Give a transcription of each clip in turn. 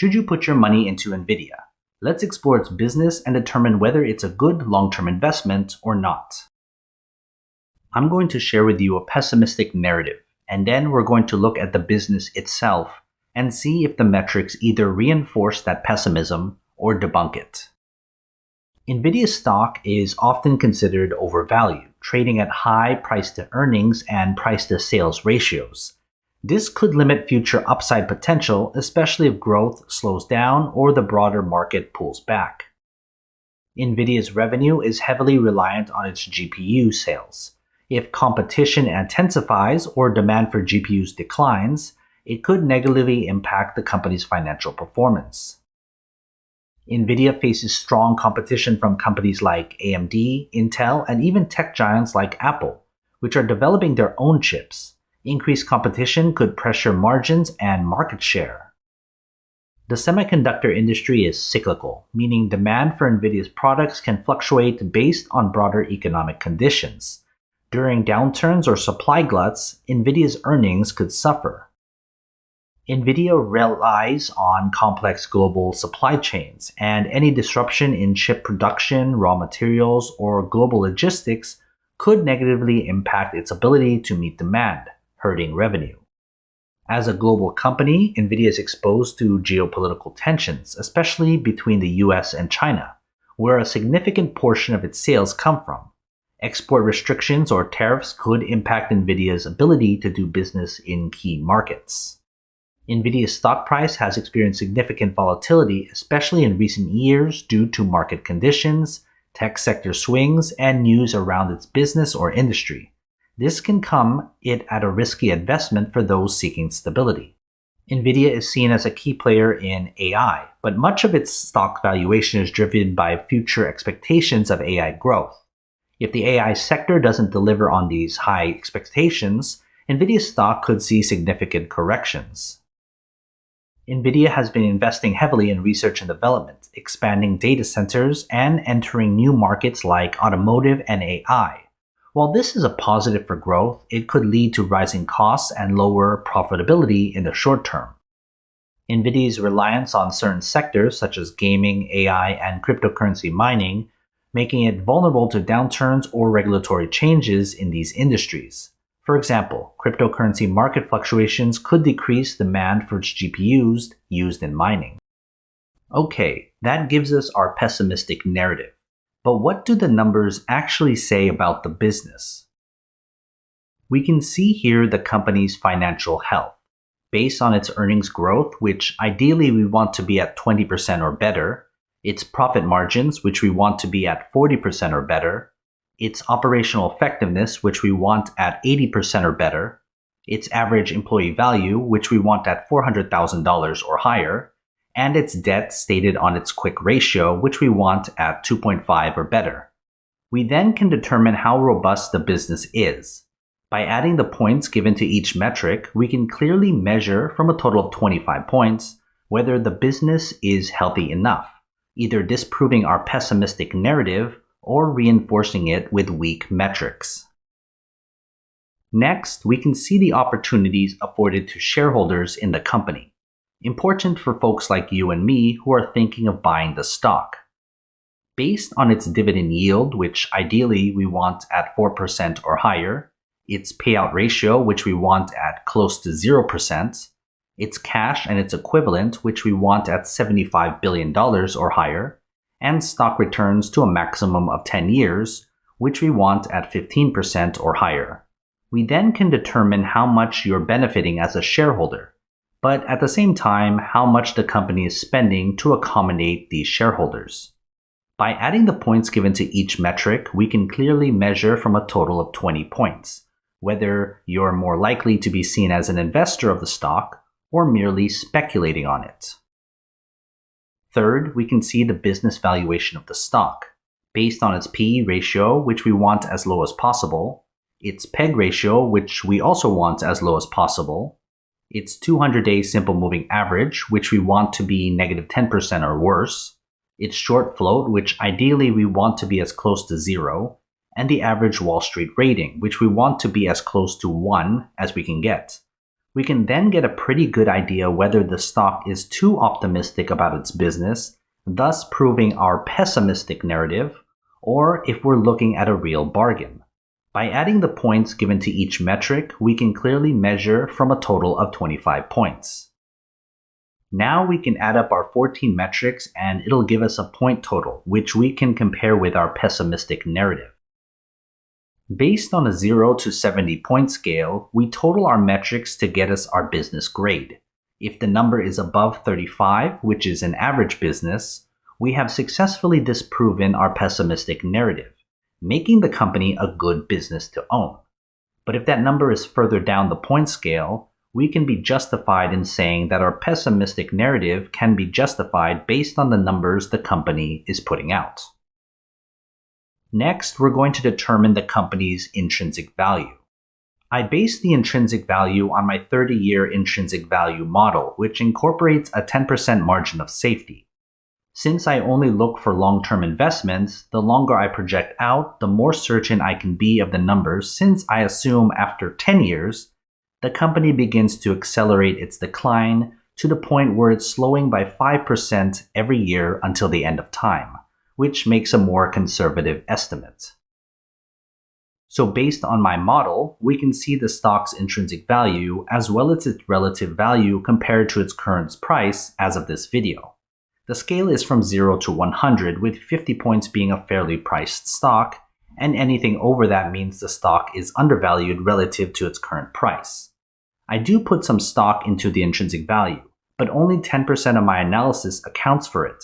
Should you put your money into Nvidia? Let's explore its business and determine whether it's a good long-term investment or not. I'm going to share with you a pessimistic narrative, and then we're going to look at the business itself and see if the metrics either reinforce that pessimism or debunk it. Nvidia stock is often considered overvalued, trading at high price-to-earnings and price-to-sales ratios. This could limit future upside potential, especially if growth slows down or the broader market pulls back. Nvidia's revenue is heavily reliant on its GPU sales. If competition intensifies or demand for GPUs declines, it could negatively impact the company's financial performance. Nvidia faces strong competition from companies like AMD, Intel, and even tech giants like Apple, which are developing their own chips. Increased competition could pressure margins and market share. The semiconductor industry is cyclical, meaning demand for Nvidia's products can fluctuate based on broader economic conditions. During downturns or supply gluts, Nvidia's earnings could suffer. Nvidia relies on complex global supply chains, and any disruption in chip production, raw materials, or global logistics could negatively impact its ability to meet demand, hurting revenue. As a global company, Nvidia is exposed to geopolitical tensions, especially between the US and China, where a significant portion of its sales come from. Export restrictions or tariffs could impact Nvidia's ability to do business in key markets. Nvidia's stock price has experienced significant volatility, especially in recent years due to market conditions, tech sector swings, and news around its business or industry. This can come at a risky investment for those seeking stability. Nvidia is seen as a key player in AI, but much of its stock valuation is driven by future expectations of AI growth. If the AI sector doesn't deliver on these high expectations, Nvidia's stock could see significant corrections. Nvidia has been investing heavily in research and development, expanding data centers, and entering new markets like automotive and AI. While this is a positive for growth, it could lead to rising costs and lower profitability in the short term. Nvidia's reliance on certain sectors such as gaming, AI, and cryptocurrency mining, making it vulnerable to downturns or regulatory changes in these industries. For example, cryptocurrency market fluctuations could decrease demand for GPUs used in mining. Okay, that gives us our pessimistic narrative. But what do the numbers actually say about the business? We can see here the company's financial health. Based on its earnings growth, which ideally we want to be at 20% or better, its profit margins, which we want to be at 40% or better, its operational effectiveness, which we want at 80% or better, its average employee value, which we want at $400,000 or higher, and its debt stated on its quick ratio, which we want at 2.5 or better. We then can determine how robust the business is. By adding the points given to each metric, we can clearly measure from a total of 25 points whether the business is healthy enough, either disproving our pessimistic narrative or reinforcing it with weak metrics. Next, we can see the opportunities afforded to shareholders in the company, important for folks like you and me who are thinking of buying the stock. Based on its dividend yield, which ideally we want at 4% or higher, its payout ratio, which we want at close to 0%, its cash and its equivalent, which we want at $75 billion or higher, and stock returns to a maximum of 10 years, which we want at 15% or higher. We then can determine how much you're benefiting as a shareholder, but at the same time, how much the company is spending to accommodate these shareholders. By adding the points given to each metric, we can clearly measure from a total of 20 points, whether you're more likely to be seen as an investor of the stock or merely speculating on it. Third, we can see the business valuation of the stock, based on its P/E ratio, which we want as low as possible, its PEG ratio, which we also want as low as possible, its 200-day simple moving average, which we want to be negative 10% or worse, its short float, which ideally we want to be as close to 0, and the average Wall Street rating, which we want to be as close to 1 as we can get. We can then get a pretty good idea whether the stock is too optimistic about its business, thus proving our pessimistic narrative, or if we're looking at a real bargain. By adding the points given to each metric, we can clearly measure from a total of 25 points. Now we can add up our 14 metrics and it'll give us a point total, which we can compare with our pessimistic narrative. Based on a 0 to 70 point scale, we total our metrics to get us our business grade. If the number is above 35, which is an average business, we have successfully disproven our pessimistic narrative, making the company a good business to own. But if that number is further down the point scale, we can be justified in saying that our pessimistic narrative can be justified based on the numbers the company is putting out. Next, we're going to determine the company's intrinsic value. I base the intrinsic value on my 30-year intrinsic value model, which incorporates a 10% margin of safety. Since I only look for long-term investments, the longer I project out, the more certain I can be of the numbers, since I assume after 10 years, the company begins to accelerate its decline to the point where it's slowing by 5% every year until the end of time, which makes a more conservative estimate. So based on my model, we can see the stock's intrinsic value as well as its relative value compared to its current price as of this video. The scale is from 0 to 100, with 50 points being a fairly priced stock, and anything over that means the stock is undervalued relative to its current price. I do put some stock into the intrinsic value, but only 10% of my analysis accounts for it.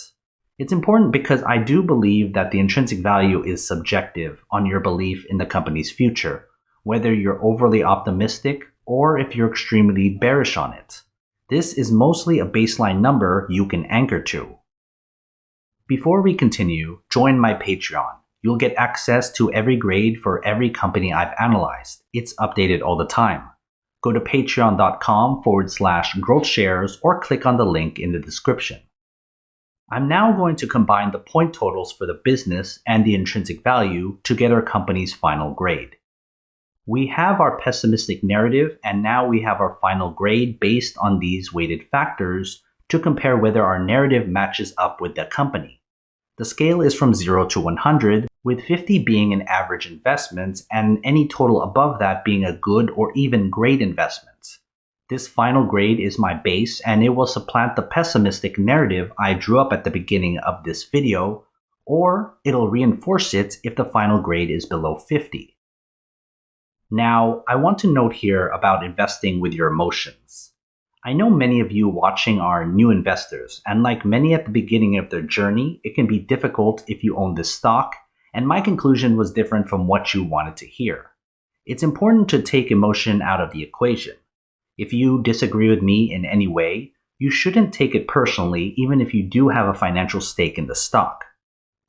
It's important because I do believe that the intrinsic value is subjective on your belief in the company's future, whether you're overly optimistic or if you're extremely bearish on it. This is mostly a baseline number you can anchor to. Before we continue, join my Patreon. You'll get access to every grade for every company I've analyzed. It's updated all the time. Go to patreon.com/GrowthShares or click on the link in the description. I'm now going to combine the point totals for the business and the intrinsic value to get our company's final grade. We have our pessimistic narrative, and now we have our final grade based on these weighted factors to compare whether our narrative matches up with the company. The scale is from 0 to 100, with 50 being an average investment and any total above that being a good or even great investment. This final grade is my base, and it will supplant the pessimistic narrative I drew up at the beginning of this video, or it'll reinforce it if the final grade is below 50. Now, I want to note here about investing with your emotions. I know many of you watching are new investors, and like many at the beginning of their journey, it can be difficult if you own this stock, and my conclusion was different from what you wanted to hear. It's important to take emotion out of the equation. If you disagree with me in any way, you shouldn't take it personally even if you do have a financial stake in the stock.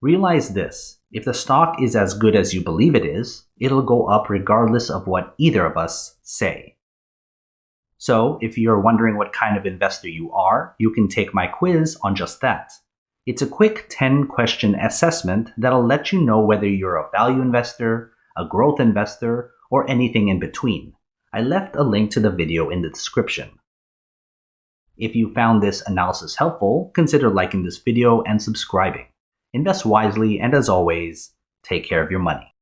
Realize this, if the stock is as good as you believe it is, it'll go up regardless of what either of us say. So, if you're wondering what kind of investor you are, you can take my quiz on just that. It's a quick 10-question assessment that'll let you know whether you're a value investor, a growth investor, or anything in between. I left a link to the video in the description. If you found this analysis helpful, consider liking this video and subscribing. Invest wisely, and as always, take care of your money.